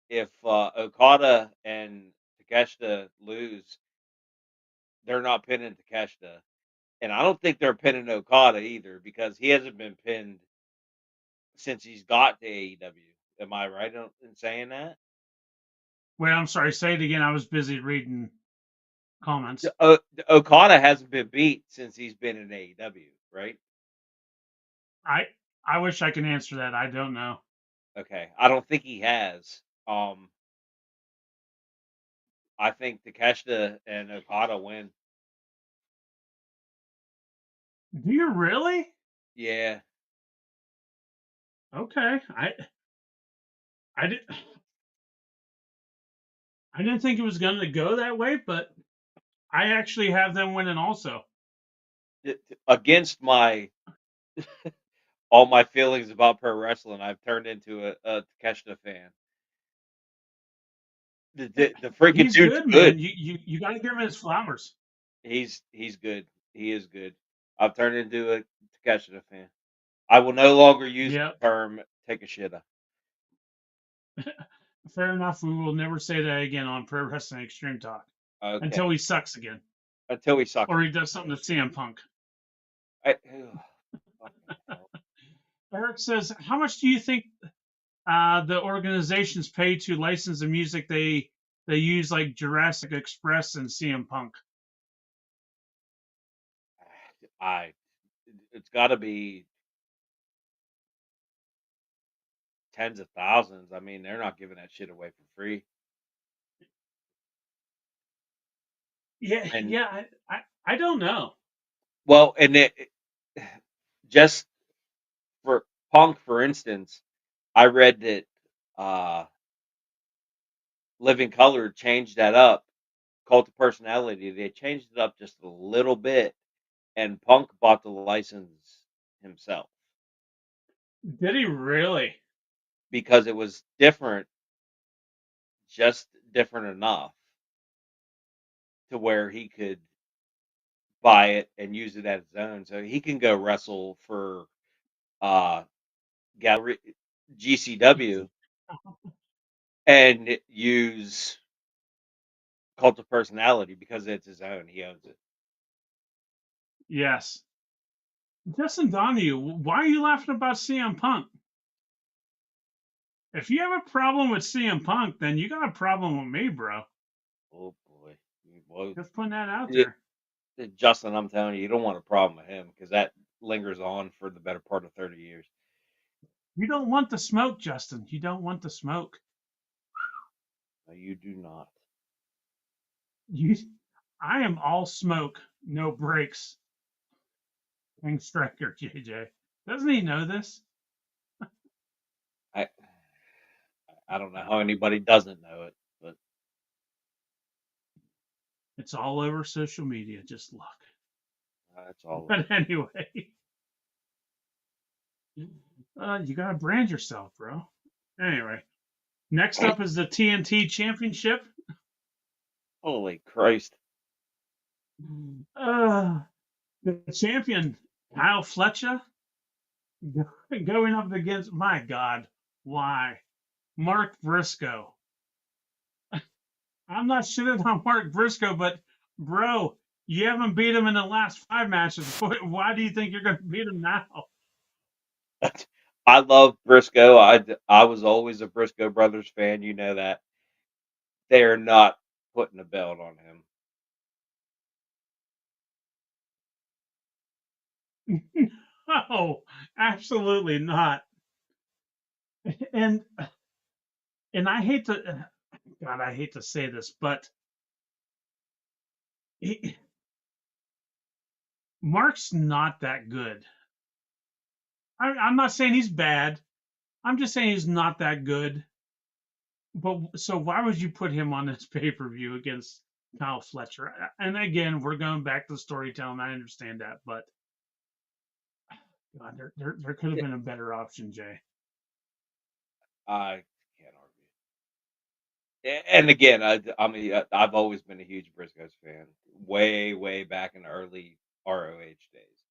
If Okada and Takeshita lose, they're not pinning Takeshita, and I don't think they're pinning Okada either because he hasn't been pinned since he's got to AEW. Am I right in saying that? Wait, I'm sorry. Say it again. I was busy reading comments. Okada hasn't been beat since he's been in AEW, right? I wish I could answer that. I don't know. Okay, I don't think he has. I think Takeshita and Okada win. Do you really? Yeah. Okay. I didn't think it was going to go that way, but I actually have them winning also. Against my all my feelings about pro wrestling, I've turned into a Takeshita fan. The freaking He's dude's good, good. man. You got to give him his flowers. He's good. He is good. I've turned into a Takeshita fan. I will no longer use Yep. the term take a shita. Fair enough. We will never say that again on Pro Wrestling Extreme Talk Okay. until he sucks again, Until he sucks. or he does something to CM Punk. Eric says, "How much do you think the organizations pay to license the music they use, like Jurassic Express and CM Punk?" It's got to be tens of thousands. I mean, they're not giving that shit away for free. Yeah, And yeah. I don't know. well, and it just for Punk, for instance, I read that Living Color changed that up. Cult of Personality, they changed it up just a little bit, and Punk bought the license himself Did he really? because it was different, just different enough to where he could buy it and use it as his own. So he can go wrestle for Gallery GCW and use Cult of Personality because it's his own. He owns it. Yes. Justin Donahue, why are you laughing about CM Punk? If you have a problem with CM Punk, then you got a problem with me, bro. Oh boy. Well, Just putting that out there. Justin, I'm telling you, you don't want a problem with him because that lingers on for the better part of 30 years. You don't want the smoke, Justin. You don't want the smoke. No, you do not. I am all smoke, no brakes. King Striker, JJ. Doesn't he know this? I don't know how anybody doesn't know it, but It's all over social media. Just look. that's all. But anyway, you gotta brand yourself, bro. Anyway, next up is the TNT Championship. Holy Christ. The champion, Kyle Fletcher, going up against, my God, why? Mark Briscoe. I'm not shitting on Mark Briscoe, but bro, you haven't beat him in the last 5 matches. Why do you think you're going to beat him now? I love Briscoe. I was always a Briscoe Brothers fan. You know that. They're not putting a belt on him. No, absolutely not. And I hate to, God, I hate to say this, but Mark's not that good. I'm not saying he's bad. I'm just saying he's not that good. But so why would you put him on this pay-per-view against Kyle Fletcher? And again, we're going back to the storytelling. I understand that, but God, there could have been a better option, Jay. I can't argue. And again, I've always been a huge Briscoes fan. Way back in the early ROH days.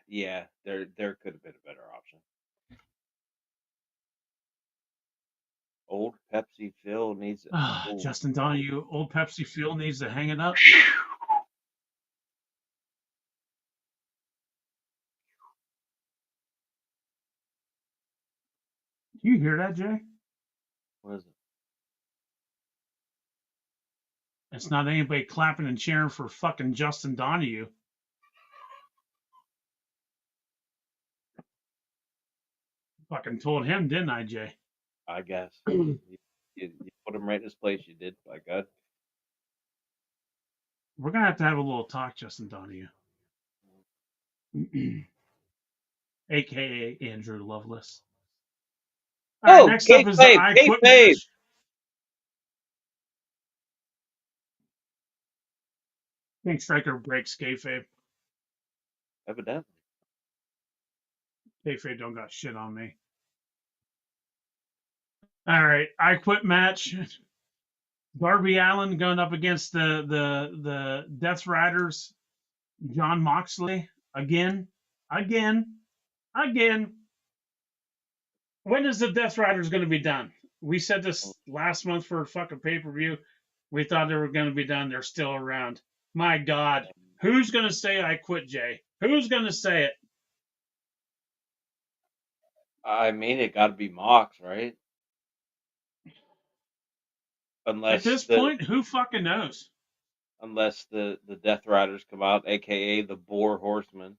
Yeah, there could have been a better option. Old Pepsi Phil needs it. Justin Donahue, old Pepsi Phil needs to hang it up. Do you hear that, Jay? What is it? It's not anybody clapping and cheering for fucking Justin Donahue. Fucking told him, didn't I, Jay? I guess. you put him right in his place. You did. By God. We're going to have a little talk, Justin Donahue. AKA Andrew Lovelace. All right, next up is the I Quit match. King Striker breaks kayfabe. Evidently. Kayfabe don't got shit on me. All right, I Quit match. Darby Allin going up against the Death Riders. John Moxley again. When is the Death Riders going to be done? We said this last month for a fucking pay-per-view. We thought they were going to be done. They're still around. My God. Who's going to say I quit, Jay? Who's going to say it? I mean, it got to be Mox, right? At this point, who fucking knows? Unless the Death Riders come out, a.k.a. the Boar Horsemen.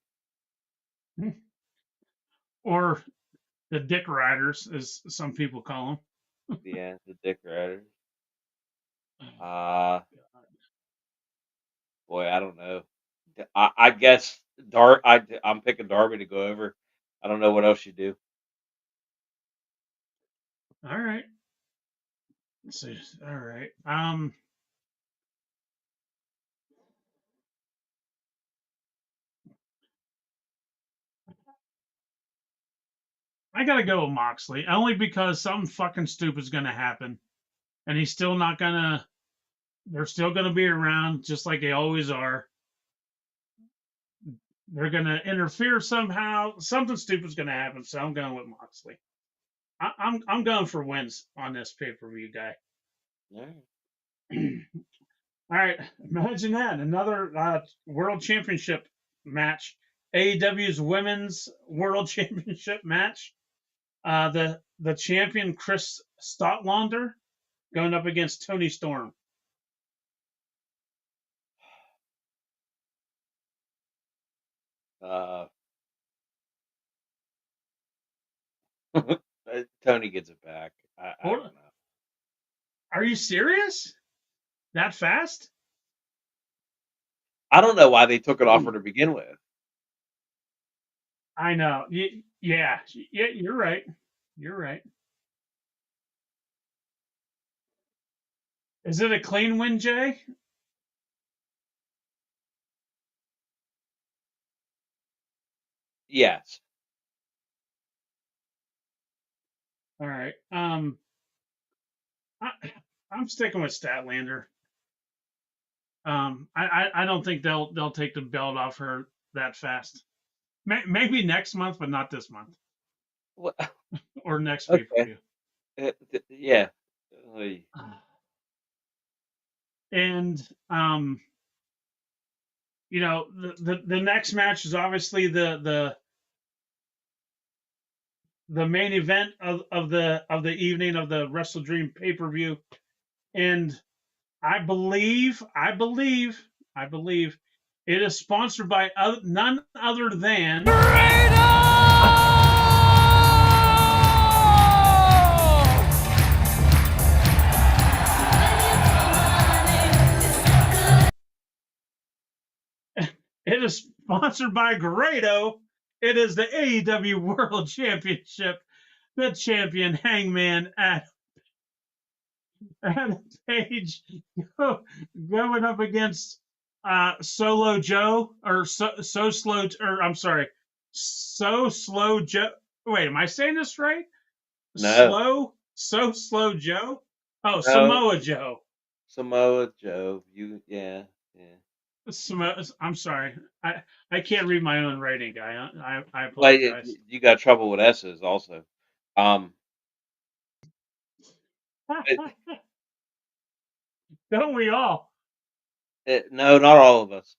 Or the Dick Riders, as some people call them. Yeah, the Dick Riders. Boy, I don't know. I guess I'm picking Darby to go over. I don't know what else you do. All right. Let's see. All right. I gotta go with Moxley only because something fucking stupid is gonna happen, and he's still not gonna. They're still gonna be around just like they always are. They're gonna interfere somehow. Something stupid's gonna happen, so I'm going with Moxley. I'm going for wins on this pay-per-view guy. Yeah. All right, imagine that another world championship match. AEW's Women's World Championship match. The champion Chris Statlander going up against Tony Storm. Tony gets it back. I don't know. Are you serious? That fast? I don't know why they took it off her to begin with. I know. Yeah, you're right. You're right. Is it a clean win, Jay? Yes. All right. I'm sticking with Statlander. I don't think they'll take the belt off her that fast. Maybe next month, but not this month What? or next pay per Okay. view. Yeah. Oy. And you know, the next match is obviously the main event of the evening of the WrestleDream pay per view, and I believe it is sponsored by none other than it is sponsored by Grado. It is the AEW World Championship. The champion Hangman at Page going up against Solo Joe or so slow or I'm sorry, so slow Joe. Wait, am I saying this right? No. Slow Joe. Oh, No. Samoa Joe. Samoa Joe. Yeah. I'm sorry. I can't read my own writing, guy. I Well, apologize. you got trouble with S's also. Um, it, Don't we all? no, not all of us.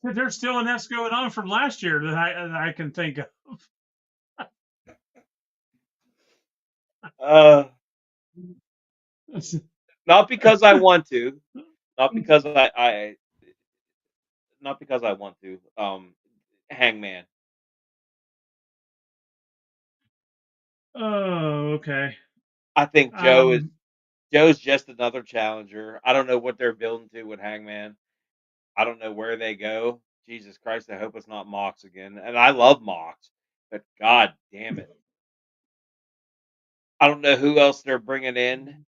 There's still an S going on from last year that I can think of. Uh, not because I want to, not because not because I want to. Hangman. Oh, okay. I think Um, Joe's just another challenger. I don't know what they're building to with Hangman. I don't know where they go. Jesus Christ, I hope it's not Mox again. And I love Mox, but God damn it. I don't know who else they're bringing in.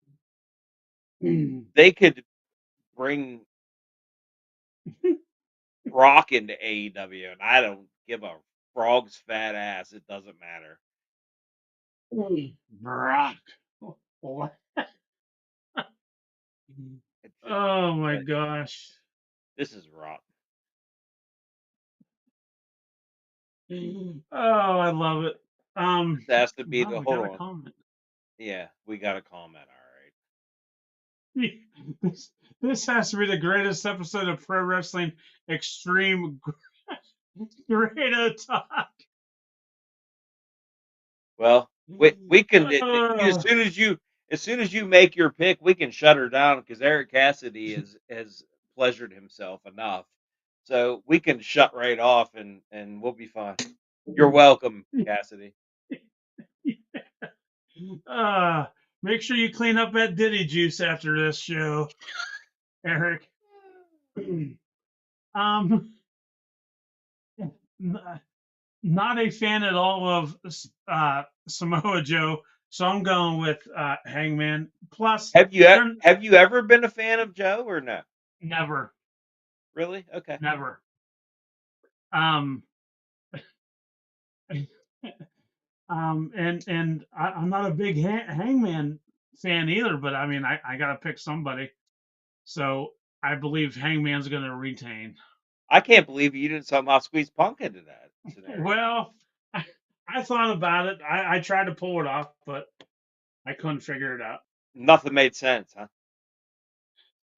They could bring Brock into AEW, and I don't give a frog's fat ass. It doesn't matter. Brock. What? Oh my gosh. This is rotten. Oh, I love it. This has to be Wow, the we got hold a on. comment. Yeah, we got a comment. All right. This has to be the greatest episode of Pro Wrestling Extreme Grado Talk. Well, we can Uh, as soon as you make your pick, we can shut her down because Eric Cassidy has pleasured himself enough, so we can shut right off and we'll be fine. You're welcome, Cassidy. uh, make sure you clean up that Diddy juice after this show, Eric. um, not a fan at all of Samoa Joe, so I'm going with Hangman. Plus, they're Have you ever been a fan of Joe or no? never, Really? Okay. never. Um, and I'm not a big Hangman fan either, but I mean, I got to pick somebody. So I believe Hangman's going to retain. I can't believe you didn't somehow squeeze Punk into that scenario. Well, I thought about it. I tried to pull it off, but I couldn't figure it out. Nothing made sense,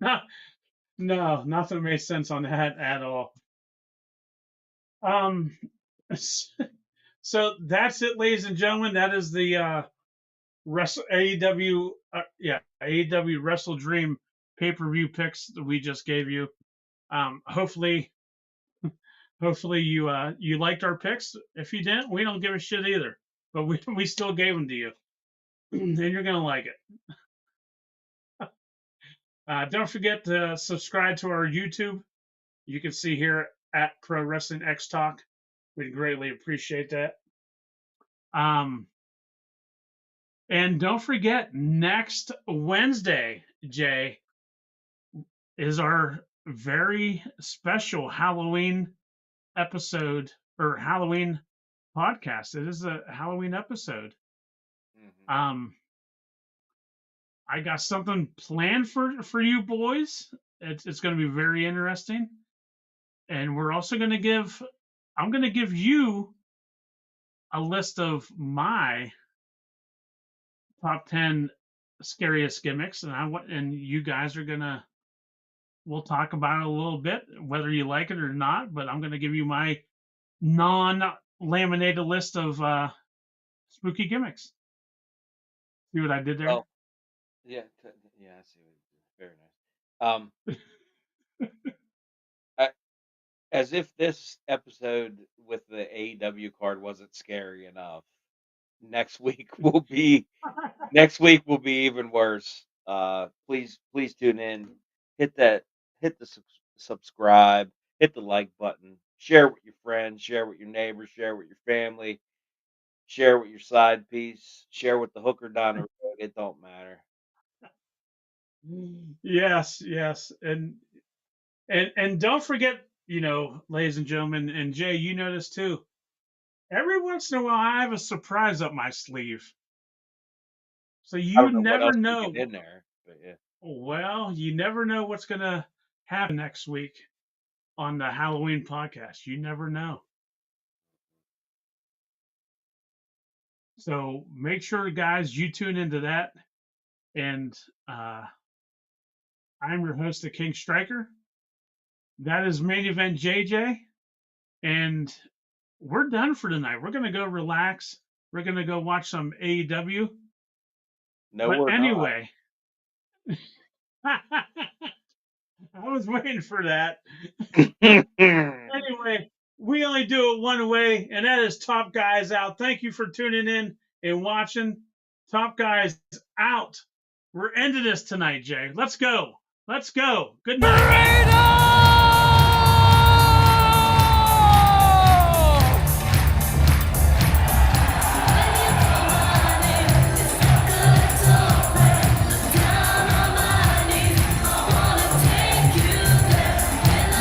huh? No, nothing made sense on that at all. Um, so that's it, ladies and gentlemen. That is the AEW, AEW WrestleDream pay-per-view picks that we just gave you. Hopefully you liked our picks. If you didn't, we don't give a shit either. But we still gave them to you, and you're gonna like it. Don't forget to subscribe to our YouTube. You can see here at Pro Wrestling X Talk. We'd greatly appreciate that. And don't forget, next Wednesday, Jay, is our very special Halloween episode or Halloween podcast. It is a Halloween episode. Mm-hmm. I got something planned for you boys. It's going to be very interesting, and we're also going to give I'm going to give you a list of my top 10 scariest gimmicks, and you guys are gonna. We'll talk about it a little bit, whether you like it or not. But I'm gonna give you my non-laminated list of spooky gimmicks. See what I did there? Oh, yeah, yeah, I see. Very nice. As if this episode with the AEW card wasn't scary enough, next week will be even worse. Please tune in. Hit the subscribe, hit the like button, share with your friends, share with your neighbors, share with your family, share with your side piece, share with the hooker down the road. It don't matter. Yes, and don't forget, ladies and gentlemen, and Jay, you notice too. Every once in a while, I have a surprise up my sleeve. So I you don't know what never else we know. get in there, but yeah. Well, you never know what's gonna happen next week on the Halloween podcast. You never know. So make sure, guys, you tune into that. And I'm your host, the King Striker. That is Main Event JJ. And we're done for tonight. We're going to go relax. We're going to go watch some AEW. No, But we're anyway, I was waiting for that. not. Anyway, we only do it one way, and that is Top Guys out. Thank you for tuning in and watching. Top Guys out. We're ending this tonight, Jay. Let's go. Let's go. Good night.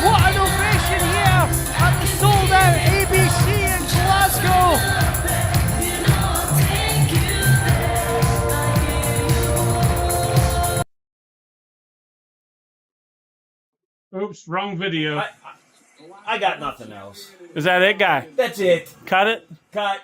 What an ovation here at the sold out ABC in Glasgow. Oops, wrong video. I got nothing else. Is that it, guy? That's it. Cut it. Cut.